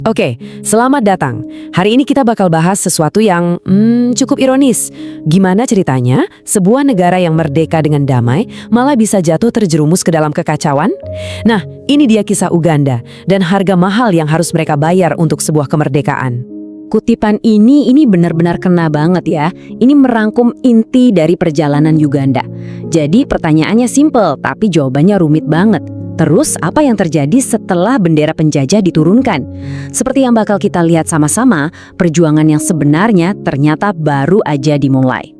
Oke, selamat datang. Hari ini kita bakal bahas sesuatu yang cukup ironis. Gimana ceritanya sebuah negara yang merdeka dengan damai malah bisa jatuh terjerumus ke dalam kekacauan? Nah, ini dia kisah Uganda dan harga mahal yang harus mereka bayar untuk sebuah kemerdekaan. Kutipan ini benar-benar kena banget ya. Ini merangkum inti dari perjalanan Uganda. Jadi pertanyaannya simple, tapi jawabannya rumit banget. Terus apa yang terjadi setelah bendera penjajah diturunkan? Seperti yang bakal kita lihat sama-sama, perjuangan yang sebenarnya ternyata baru aja dimulai.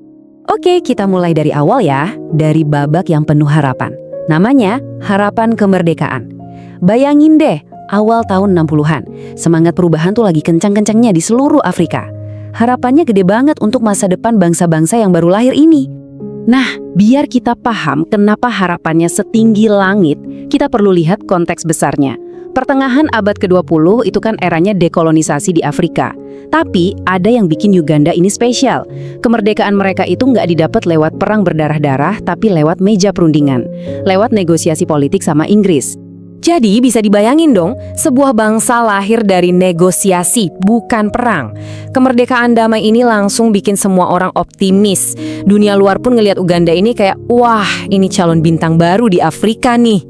Oke, kita mulai dari awal ya, dari babak yang penuh harapan. Namanya Harapan Kemerdekaan. Bayangin deh, awal tahun 60-an, semangat perubahan tuh lagi kencang-kencangnya di seluruh Afrika. Harapannya gede banget untuk masa depan bangsa-bangsa yang baru lahir ini. Nah, biar kita paham kenapa harapannya setinggi langit, kita perlu lihat konteks besarnya. Pertengahan abad ke-20 itu kan eranya dekolonisasi di Afrika. Tapi ada yang bikin Uganda ini spesial. Kemerdekaan mereka itu nggak didapat lewat perang berdarah-darah, tapi lewat meja perundingan, lewat negosiasi politik sama Inggris. Jadi bisa dibayangin dong, sebuah bangsa lahir dari negosiasi, bukan perang. Kemerdekaan damai ini langsung bikin semua orang optimis. Dunia luar pun ngelihat Uganda ini kayak, wah ini calon bintang baru di Afrika nih.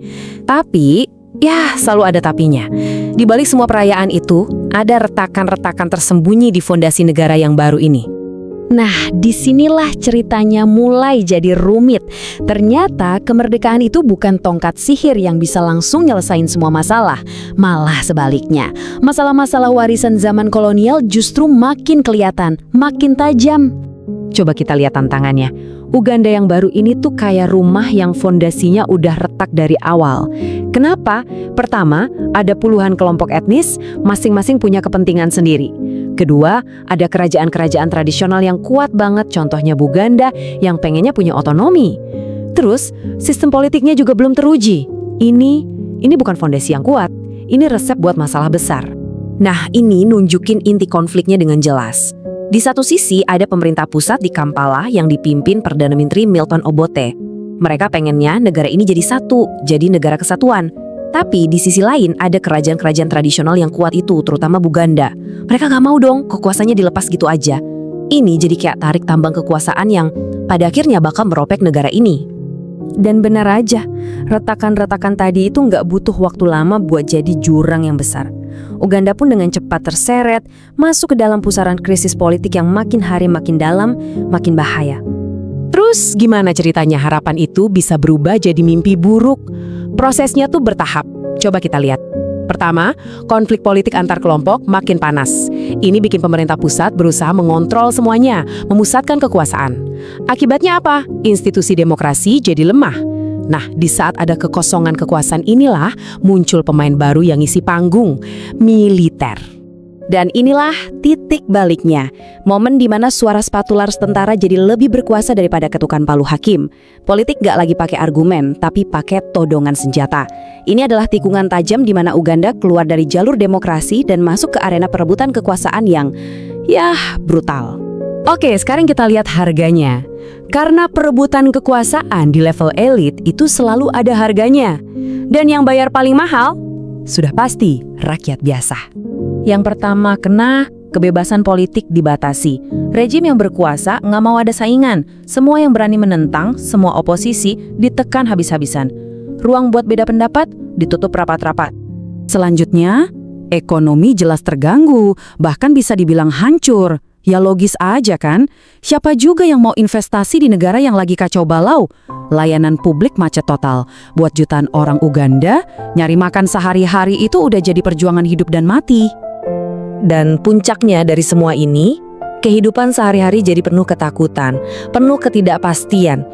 Tapi, ya selalu ada tapinya. Di balik semua perayaan itu, ada retakan-retakan tersembunyi di fondasi negara yang baru ini. Nah, disinilah ceritanya mulai jadi rumit. Ternyata kemerdekaan itu bukan tongkat sihir yang bisa langsung nyelesain semua masalah. Malah sebaliknya, masalah-masalah warisan zaman kolonial justru makin kelihatan, makin tajam. Coba kita lihat tantangannya. Uganda yang baru ini tuh kayak rumah yang fondasinya udah retak dari awal. Kenapa? Pertama, ada puluhan kelompok etnis, masing-masing punya kepentingan sendiri. Kedua, ada kerajaan-kerajaan tradisional yang kuat banget, contohnya Buganda yang pengennya punya otonomi. Terus, sistem politiknya juga belum teruji. Ini bukan fondasi yang kuat, ini resep buat masalah besar. Nah, ini nunjukin inti konfliknya dengan jelas. Di satu sisi ada pemerintah pusat di Kampala yang dipimpin Perdana Menteri Milton Obote. Mereka pengennya negara ini jadi satu, jadi negara kesatuan. Tapi di sisi lain ada kerajaan-kerajaan tradisional yang kuat itu, terutama Buganda. Mereka gak mau dong kekuasaannya dilepas gitu aja. Ini jadi kayak tarik tambang kekuasaan yang pada akhirnya bakal meropek negara ini. Dan benar aja, retakan-retakan tadi itu nggak butuh waktu lama buat jadi jurang yang besar. Uganda pun dengan cepat terseret, masuk ke dalam pusaran krisis politik yang makin hari makin dalam, makin bahaya. Terus gimana ceritanya harapan itu bisa berubah jadi mimpi buruk? Prosesnya tuh bertahap. Coba kita lihat. Pertama, konflik politik antar kelompok makin panas. Ini bikin pemerintah pusat berusaha mengontrol semuanya, memusatkan kekuasaan. Akibatnya apa? Institusi demokrasi jadi lemah. Nah, di saat ada kekosongan kekuasaan inilah muncul pemain baru yang ngisi panggung, militer. Dan inilah titik baliknya, momen di mana suara spatular tentara jadi lebih berkuasa daripada ketukan palu hakim. Politik gak lagi pakai argumen, tapi pakai todongan senjata. Ini adalah tikungan tajam di mana Uganda keluar dari jalur demokrasi dan masuk ke arena perebutan kekuasaan yang, brutal. Oke, sekarang kita lihat harganya. Karena perebutan kekuasaan di level elit itu selalu ada harganya. Dan yang bayar paling mahal, sudah pasti rakyat biasa. Yang pertama kena kebebasan politik dibatasi. Rejim yang berkuasa nggak mau ada saingan. Semua yang berani menentang, semua oposisi ditekan habis-habisan. Ruang buat beda pendapat ditutup rapat-rapat. Selanjutnya, ekonomi jelas terganggu, bahkan bisa dibilang hancur. Ya logis aja kan? Siapa juga yang mau investasi di negara yang lagi kacau balau? Layanan publik macet total. Buat jutaan orang Uganda, nyari makan sehari-hari itu udah jadi perjuangan hidup dan mati. Dan puncaknya dari semua ini, kehidupan sehari-hari jadi penuh ketakutan, penuh ketidakpastian.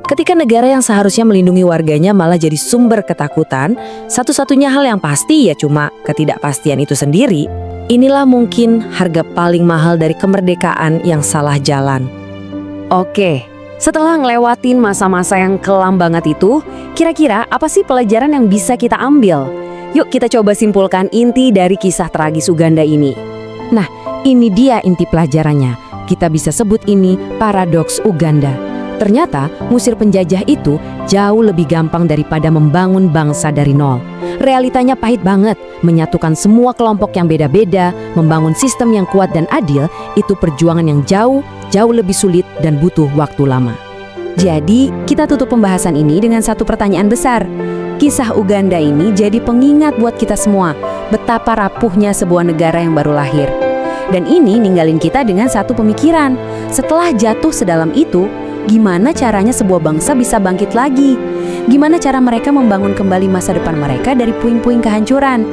Ketika negara yang seharusnya melindungi warganya malah jadi sumber ketakutan, satu-satunya hal yang pasti ya cuma ketidakpastian itu sendiri. Inilah mungkin harga paling mahal dari kemerdekaan yang salah jalan. Oke, setelah ngelewatin masa-masa yang kelam banget itu, kira-kira apa sih pelajaran yang bisa kita ambil? Yuk kita coba simpulkan inti dari kisah tragis Uganda ini. Nah, ini dia inti pelajarannya. Kita bisa sebut ini paradoks Uganda. Ternyata, ngusir penjajah itu jauh lebih gampang daripada membangun bangsa dari nol. Realitanya pahit banget, menyatukan semua kelompok yang beda-beda, membangun sistem yang kuat dan adil, itu perjuangan yang jauh lebih sulit dan butuh waktu lama. Jadi, kita tutup pembahasan ini dengan satu pertanyaan besar. Kisah Uganda ini jadi pengingat buat kita semua, betapa rapuhnya sebuah negara yang baru lahir. Dan ini ninggalin kita dengan satu pemikiran. Setelah jatuh sedalam itu, gimana caranya sebuah bangsa bisa bangkit lagi? Gimana cara mereka membangun kembali masa depan mereka dari puing-puing kehancuran?